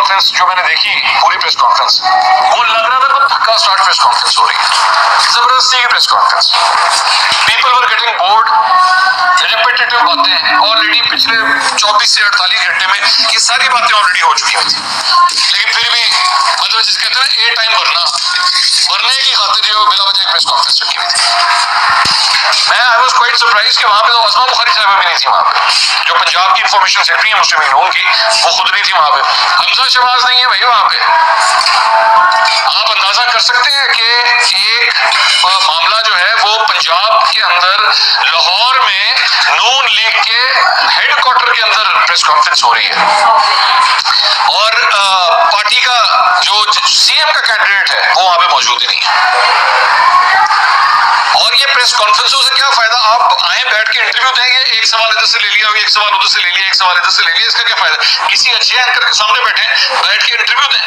Conference जो मैंने देखी, पूरी प्रेस कॉन्फ्रेंस, वो लग रहा था कोई धक्का स्टार्ट प्रेस कॉन्फ्रेंस हो रही है, जबरदस्ती की press conference. People were getting bored, repetitive बातें ऑलरेडी पिछले 24 से 48 घंटे में ये सारी बातें ऑलरेडी हो चुकी थी, लेकिन फिर भी मतलब जिस कहते हैं ए टाइम भरने की खातिर जो बिला वजह एक प्रेस कॉन्फ्रेंस रखी हुई थी। मैं आई वाज क्वाइट सरप्राइज कि वहां पे तो अज़मा बुखारी साहब भी नहीं थी वहां पे, जो पंजाब की इंफॉर्मेशन सेक्रेटरी है मुस्लिम लीग की, वो खुद नहीं थी वहां पे। हमजा शहबाज नहीं है भाई वहां पे। आप अंदाजा कर सकते हैं कि एक मामला जो है वो पंजाब के अंदर लाहौर में नून लीग के हेडक्वार्टर के अंदर प्रेस कॉन्फ्रेंस हो रही है और पार्टी का जो सीएम का कैंडिडेट है वो वहां पे मौजूद ही नहीं है। और ये प्रेस कॉन्फ्रेंसों से क्या फायदा? आप आए बैठ के इंटरव्यू देंगे, एक सवाल इधर से ले लिया, एक सवाल उधर से ले लिया, एक सवाल इधर से ले लिया, इसका क्या फायदा? किसी अच्छे एंकर के सामने बैठ के इंटरव्यू दें।